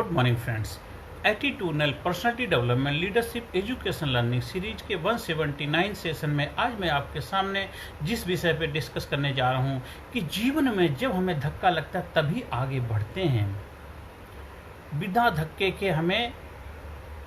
Good morning friends. Attitudinal personality development leadership education learning series के 179 session में आज मैं आपके सामने जिस विषय पे डिस्कस करने जा रहा हूँ कि जीवन में जब हमें धक्का लगता है तभी आगे बढ़ते हैं। बिना धक्के के हमें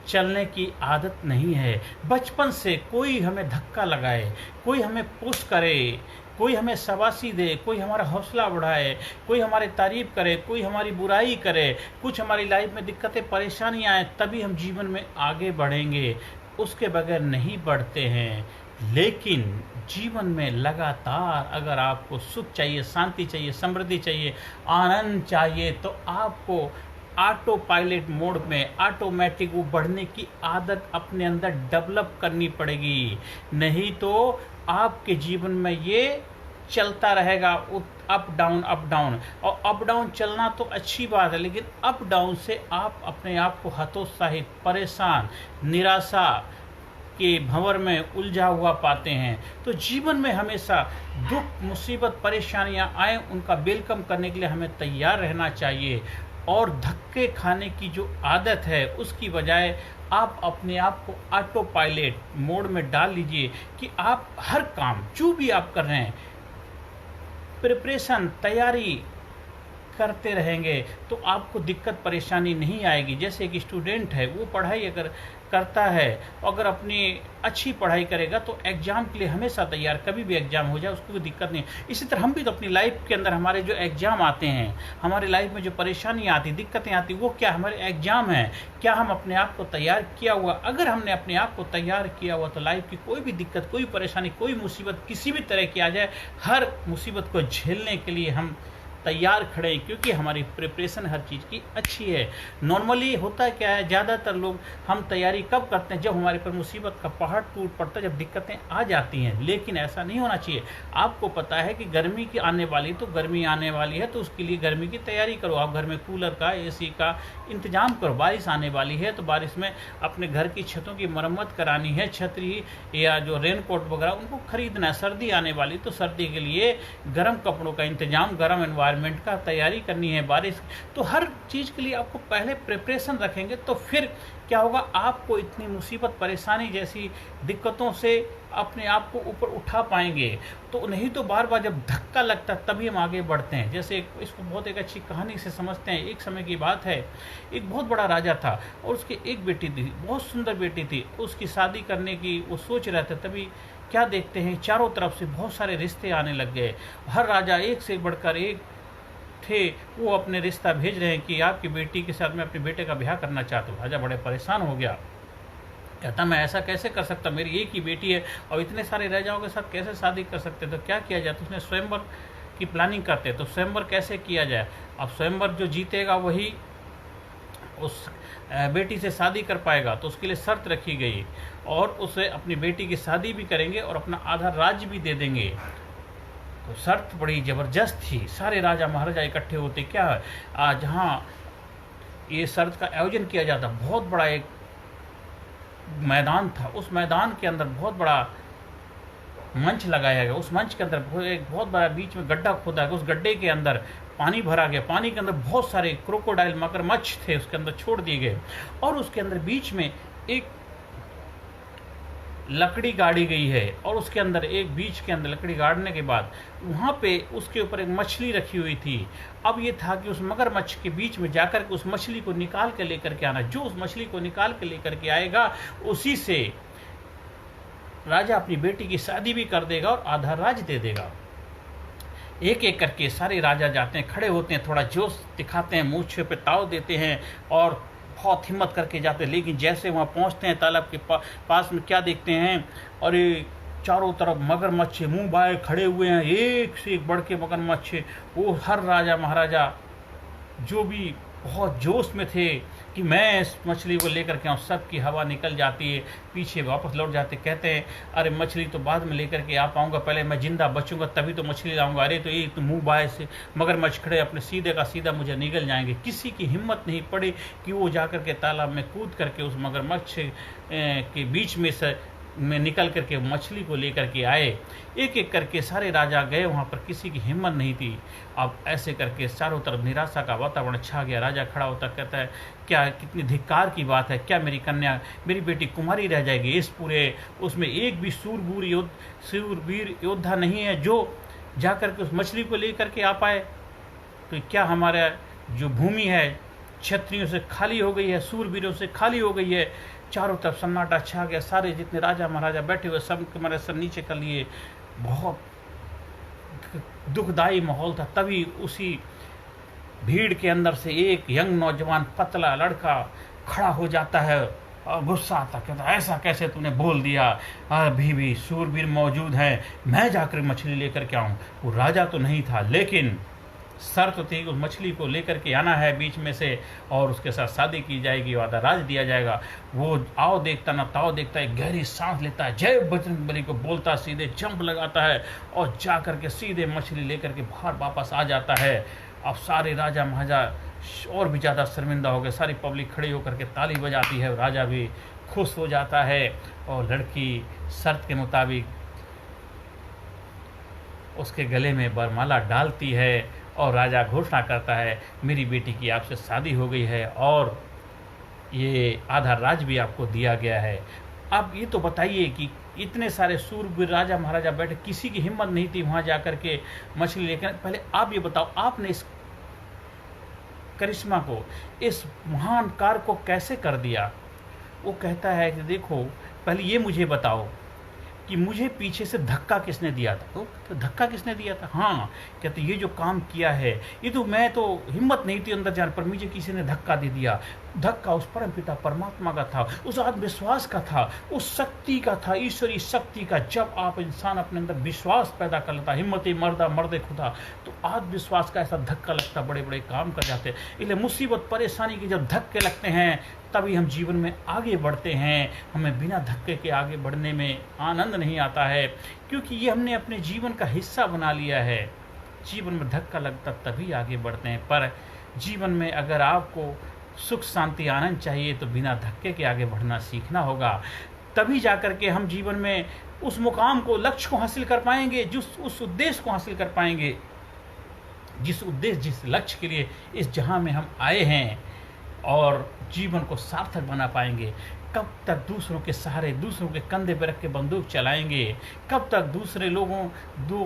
चलने की आदत नहीं है। बचपन से कोई हमें धक्का लगाए, कोई हमें पुश करे, कोई हमें शाबाशी दे, कोई हमारा हौसला बढ़ाए, कोई हमारी तारीफ करे, कोई हमारी बुराई करे, कुछ हमारी लाइफ में दिक्कतें परेशानियां आए, तभी हम जीवन में आगे बढ़ेंगे। उसके बगैर नहीं बढ़ते हैं। लेकिन जीवन में लगातार अगर आपको सुख चाहिए, शांति चाहिए, समृद्धि चाहिए, आनंद चाहिए, तो आपको ऑटो पायलट मोड में ऑटोमेटिक वो बढ़ने की आदत अपने अंदर डेवलप करनी पड़ेगी। नहीं तो आपके जीवन में ये चलता रहेगा अप डाउन अप डाउन। और अप डाउन चलना तो अच्छी बात है, लेकिन अप डाउन से आप अपने आप को हतोत्साहित, परेशान, निराशा के भंवर में उलझा हुआ पाते हैं। तो जीवन में हमेशा दुख, मुसीबत, परेशानियां आए, उनका वेलकम करने के लिए हमें तैयार रहना चाहिए। और धक्के खाने की जो आदत है उसकी बजाय आप अपने आप को ऑटो पायलट मोड में डाल लीजिए कि आप हर काम जो भी आप कर रहे हैं, प्रिपरेशन, तैयारी करते रहेंगे तो आपको दिक्कत परेशानी नहीं आएगी। जैसे एक स्टूडेंट है, वो पढ़ाई अगर करता है, अगर अपनी अच्छी पढ़ाई करेगा तो एग्ज़ाम के लिए हमेशा तैयार, कभी भी एग्ज़ाम हो जाए उसको कोई दिक्कत नहीं। इसी तरह हम भी तो अपनी लाइफ के अंदर हमारे जो एग्ज़ाम आते हैं, हमारी लाइफ में जो परेशानियाँ आती, दिक्कतें आती, वो क्या हमारे एग्ज़ाम हैं। क्या हम अपने आप को तैयार किया हुआ? अगर हमने अपने आप को तैयार किया हुआ तो लाइफ की कोई भी दिक्कत, कोई परेशानी, कोई मुसीबत किसी भी तरह की आ जाए, हर मुसीबत को झेलने के लिए हम तैयार खड़े हैं, क्योंकि हमारी प्रिपरेशन हर चीज़ की अच्छी है। नॉर्मली होता क्या है, ज़्यादातर लोग हम तैयारी कब करते हैं? जब हमारे पर मुसीबत का पहाड़ टूट पड़ता है, जब दिक्कतें आ जाती हैं। लेकिन ऐसा नहीं होना चाहिए। आपको पता है कि गर्मी की आने वाली, तो गर्मी आने वाली है तो उसके लिए गर्मी की तैयारी करो। आप घर में कूलर का, एसी का इंतजाम करो। बारिश आने वाली है तो बारिश में अपने घर की छतों की मरम्मत करानी है, छतरी या जो रेनकोट वगैरह उनको खरीदना है। सर्दी आने वाली तो सर्दी के लिए गर्म कपड़ों का इंतजाम, गर्म एनवायरनमेंट का तैयारी करनी है। बारिश तो हर चीज़ के लिए आपको पहले प्रिपरेशन रखेंगे तो फिर क्या होगा, आपको इतनी मुसीबत, परेशानी जैसी दिक्कतों से अपने आप को ऊपर उठा पाएंगे। तो नहीं तो बार बार जब धक्का लगता है तभी हम आगे बढ़ते हैं। जैसे इसको बहुत एक अच्छी कहानी से समझते हैं। एक समय की बात है, एक बहुत बड़ा राजा था और उसकी एक बेटी थी, बहुत सुंदर बेटी थी। उसकी शादी करने की वो सोच रहे थे, तभी क्या देखते हैं, चारों तरफ से बहुत सारे रिश्ते आने लग गए। हर राजा एक से बढ़कर एक थे, वो अपने रिश्ता भेज रहे हैं कि आपकी बेटी के साथ मैं अपने बेटे का ब्याह करना चाहता हूँ। राजा बड़े परेशान हो गया, कहता मैं ऐसा कैसे कर सकता, मेरी एक ही बेटी है और इतने सारे राजाओं के साथ कैसे शादी कर सकते। तो क्या किया जाए, तो उसने स्वयंवर की प्लानिंग करते। तो स्वयंवर कैसे किया जाए? अब स्वयंवर जो जीतेगा वही उस बेटी से शादी कर पाएगा। तो उसके लिए शर्त रखी गई और उसे अपनी बेटी की शादी भी करेंगे और अपना आधा राज्य भी दे देंगे। तो शर्त बड़ी ज़बरदस्त थी। सारे राजा महाराजा इकट्ठे होते। क्या जहाँ ये शर्त का आयोजन किया जाता, बहुत बड़ा एक मैदान था। उस मैदान के अंदर बहुत बड़ा मंच लगाया गया। उस मंच के अंदर एक बहुत बड़ा बीच में गड्ढा खोदा गया। उस गड्ढे के अंदर पानी भरा गया। पानी के अंदर बहुत सारे क्रोकोडाइल, मगरमच्छ थे, उसके अंदर छोड़ दिए गए। और उसके अंदर बीच में एक लकड़ी गाड़ी गई है और उसके अंदर एक बीच के अंदर लकड़ी गाड़ने के बाद वहाँ पे उसके ऊपर एक मछली रखी हुई थी। अब ये था कि उस मगरमच्छ के बीच में जाकर के उस मछली को निकाल के लेकर के आना। जो उस मछली को निकाल के लेकर के आएगा उसी से राजा अपनी बेटी की शादी भी कर देगा और आधा राज दे देगा। एक एक करके सारे राजा जाते हैं, खड़े होते हैं, थोड़ा जोश दिखाते हैं, मूछे पे ताव देते हैं और बहुत हिम्मत करके जाते हैं। लेकिन जैसे वहाँ पहुँचते हैं तालाब के पास में, क्या देखते हैं, और चारों तरफ मगरमच्छ मुंह बाए खड़े हुए हैं, एक से एक बढ़ के मगरमच्छ। वो हर राजा महाराजा जो भी बहुत जोश में थे कि मैं इस मछली को लेकर के आऊँ, सब की हवा निकल जाती है, पीछे वापस लौट जाते। कहते हैं अरे मछली तो बाद में लेकर के आ पाऊँगा, पहले मैं जिंदा बचूंगा तभी तो मछली लाऊंगा। अरे तो ये तो मुंह बाएं से मगरमच्छ खड़े अपने सीधे का सीधा मुझे निगल जाएंगे। किसी की हिम्मत नहीं पड़ी कि वो जाकर के तालाब में कूद करके उस मगरमच्छ के बीच में से में निकल करके मछली को लेकर के आए। एक एक करके सारे राजा गए वहाँ पर, किसी की हिम्मत नहीं थी। अब ऐसे करके चारों तरफ निराशा का वातावरण छा गया। राजा खड़ा होता कहता है, क्या कितनी धिक्कार की बात है, क्या मेरी कन्या, मेरी बेटी कुमारी रह जाएगी? इस पूरे उसमें एक भी सूरवीर योद्धा नहीं है जो जा करके उस मछली को लेकर के आ पाए। तो क्या हमारा जो भूमि है क्षत्रियों से खाली हो गई है, सूरवीरों से खाली हो गई है? चारों तरफ सन्नाटा छा गया। सारे जितने राजा महाराजा बैठे हुए सब हमारे सर नीचे कर लिए। बहुत दुखदायी माहौल था। तभी उसी भीड़ के अंदर से एक यंग नौजवान पतला लड़का खड़ा हो जाता है और गुस्सा आता, कहता ऐसा कैसे तूने बोल दिया? अभी भी सूरवीर मौजूद हैं, मैं जाकर मछली लेकर के आऊँ। वो राजा तो नहीं था, लेकिन शर्त थी उस मछली को लेकर के आना है बीच में से, और उसके साथ शादी की जाएगी, वादा राज दिया जाएगा। वो आओ देखता ना ताओ देखता है, गहरी सांस लेता है, जय बजरंगबली को बोलता, सीधे जंप लगाता है और जा करके सीधे मछली लेकर के बाहर वापस आ जाता है। अब सारे राजा महाराजा और भी ज़्यादा शर्मिंदा हो गए। सारी पब्लिक खड़ी होकर के ताली बजाती है, राजा भी खुश हो जाता है और लड़की शर्त के मुताबिक उसके गले में वरमाला डालती है और राजा घोषणा करता है, मेरी बेटी की आपसे शादी हो गई है और ये आधा राज भी आपको दिया गया है। अब ये तो बताइए कि इतने सारे सूरवीर राजा महाराजा बैठे, किसी की हिम्मत नहीं थी वहाँ जाकर के मछली लेकर। पहले आप ये बताओ, आपने इस करिश्मा को, इस महान कार्य को कैसे कर दिया? वो कहता है कि देखो, पहले ये मुझे बताओ कि मुझे पीछे से धक्का किसने दिया था? तो धक्का किसने दिया था? हाँ, कहते ये जो काम किया है, ये तो मैं तो हिम्मत नहीं थी अंदर जाने पर, मुझे किसी ने धक्का दे दिया। धक्का उस परमपिता परमात्मा का था, उस आत्मविश्वास का था, उस शक्ति का था, ईश्वरीय शक्ति का। जब आप इंसान अपने अंदर विश्वास पैदा कर लेता, हिम्मती मर्दा मर्दे खुदा, तो आत्मविश्वास का ऐसा धक्का लगता, बड़े बड़े काम कर जाते। इसलिए मुसीबत परेशानी के जब धक्के लगते हैं तभी हम जीवन में आगे बढ़ते हैं। हमें बिना धक्के के आगे बढ़ने में आनंद नहीं आता है, क्योंकि ये हमने अपने जीवन का हिस्सा बना लिया है। जीवन में धक्का लगता तभी आगे बढ़ते हैं। पर जीवन में अगर आपको सुख शांति आनंद चाहिए तो बिना धक्के के आगे बढ़ना सीखना होगा। तभी जाकर के हम जीवन में उस मुकाम को, लक्ष्य को हासिल कर पाएंगे, उस उद्देश्य को हासिल कर पाएंगे, जिस उद्देश्य, जिस लक्ष्य के लिए इस जहां में हम आए हैं, और जीवन को सार्थक बना पाएंगे। कब तक दूसरों के सहारे, दूसरों के कंधे पर रख के बंदूक चलाएंगे? कब तक दूसरे लोग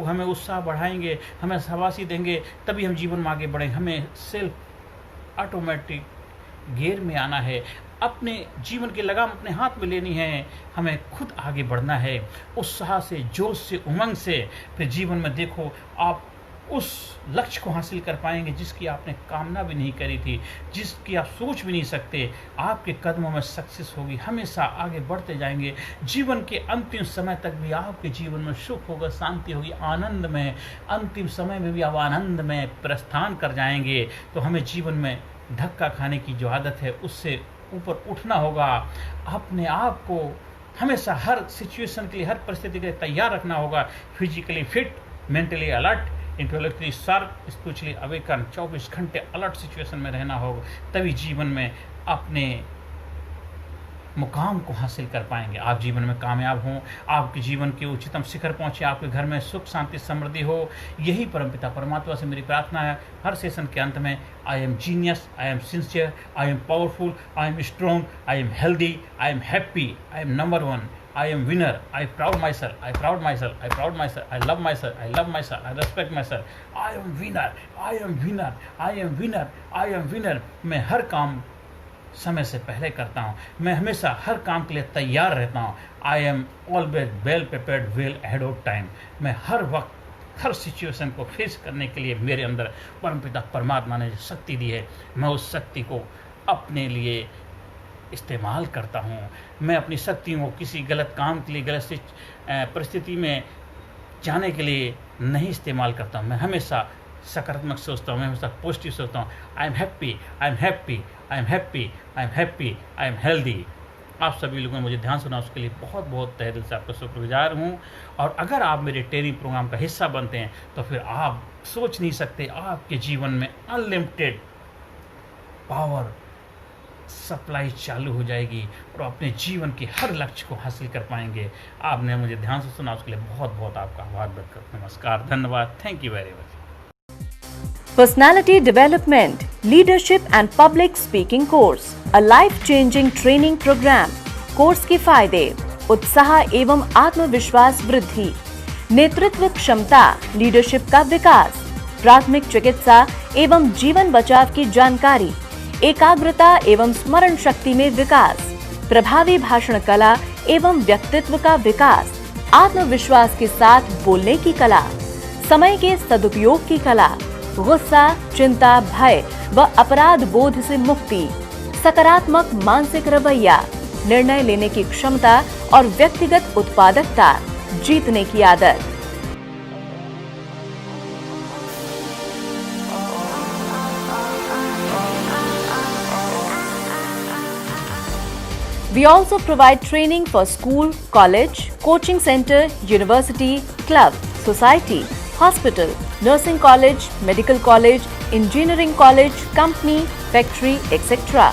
हमें उत्साह बढ़ाएंगे, हमें शाबाशी देंगे, तभी हम जीवन में आगे बढ़ेंगे। हमें सेल्फ ऑटोमेटिक गियर में आना है, अपने जीवन की लगाम अपने हाथ में लेनी है, हमें खुद आगे बढ़ना है उत्साह से, जोश से, उमंग से। फिर जीवन में देखो, आप उस लक्ष्य को हासिल कर पाएंगे जिसकी आपने कामना भी नहीं करी थी, जिसकी आप सोच भी नहीं सकते। आपके कदमों में सक्सेस होगी, हमेशा आगे बढ़ते जाएंगे। जीवन के अंतिम समय तक भी आपके जीवन में सुख होगा, शांति होगी, आनंद में, अंतिम समय में भी आप आनंद में प्रस्थान कर जाएंगे। तो हमें जीवन में धक्का खाने की जो आदत है उससे ऊपर उठना होगा। अपने आप को हमेशा हर सिचुएशन के लिए, हर परिस्थिति के लिए तैयार रखना होगा। Physically fit, mentally alert, intellectually sharp, spiritually awaken, 24 घंटे अलर्ट सिचुएशन में रहना होगा। तभी जीवन में अपने मुकाम को हासिल कर पाएंगे, आप जीवन में कामयाब हों, आपके जीवन के उच्चतम शिखर पहुंचे, आपके घर में सुख शांति समृद्धि हो। यही परमपिता परमात्मा से मेरी प्रार्थना है। हर सेशन के अंत में, I am genius, I am sincere, I am powerful, I am strong, I am healthy, I am happy, I am number one, I am winner, I proud myself, I proud myself, I proud myself, I love myself, I love myself, I respect myself, I am winner, I am winner, I am winner, I am winner। मैं हर काम समय से पहले करता हूँ, मैं हमेशा हर काम के लिए तैयार रहता हूँ। I am always well prepared, well ahead of time। मैं हर वक्त, हर सिचुएशन को फेस करने के लिए मेरे अंदर परमपिता परमात्मा ने जो शक्ति दी है, मैं उस शक्ति को अपने लिए इस्तेमाल करता हूँ। मैं अपनी शक्तियों को किसी गलत काम के लिए, गलत परिस्थिति में जाने के लिए नहीं इस्तेमाल करता हूँ। मैं हमेशा सकारात्मक सोचता हूँ, मैं हमेशा पॉजिटिव सोचता हूँ। I am happy, I am happy, I am happy, I am happy, I am healthy. आप सभी लोगों ने मुझे ध्यान सुना, उसके लिए बहुत बहुत तहे दिल से आपका शुक्रगुजार हूँ। और अगर आप मेरे ट्रेनिंग प्रोग्राम का हिस्सा बनते हैं तो फिर आप सोच नहीं सकते, आपके जीवन में अनलिमिटेड पावर, सप्लाई चालू हो जाएगी और अपने जीवन के हर लक्ष्य को हासिल कर पाएंगे। आपने मुझे ध्यान से सुना, उसके लिए बहुत बहुत आपका आभार व्यक्त करता हूं। नमस्कार, धन्यवाद, thank you very much. Personality Development, Leadership and Public Speaking Course, a life-changing training program. Course के फायदे: उत्साह एवं आत्मविश्वास वृद्धि, नेतृत्व क्षमता, लीडरशिप का विकास, प्राथमिक चिकित्सा एवं जीवन बचाव की जानकारी, एकाग्रता एवं स्मरण शक्ति में विकास, प्रभावी भाषण कला एवं व्यक्तित्व का विकास, आत्मविश्वास के साथ बोलने की कला, समय के सदुपयोग की कला, गुस्सा, चिंता, भय व अपराध बोध से मुक्ति, सकारात्मक मानसिक रवैया, निर्णय लेने की क्षमता और व्यक्तिगत उत्पादकता, जीतने की आदत। We also provide training for school, college, coaching center, university, club, society, hospital, nursing college, medical college, engineering college, company, factory, etc.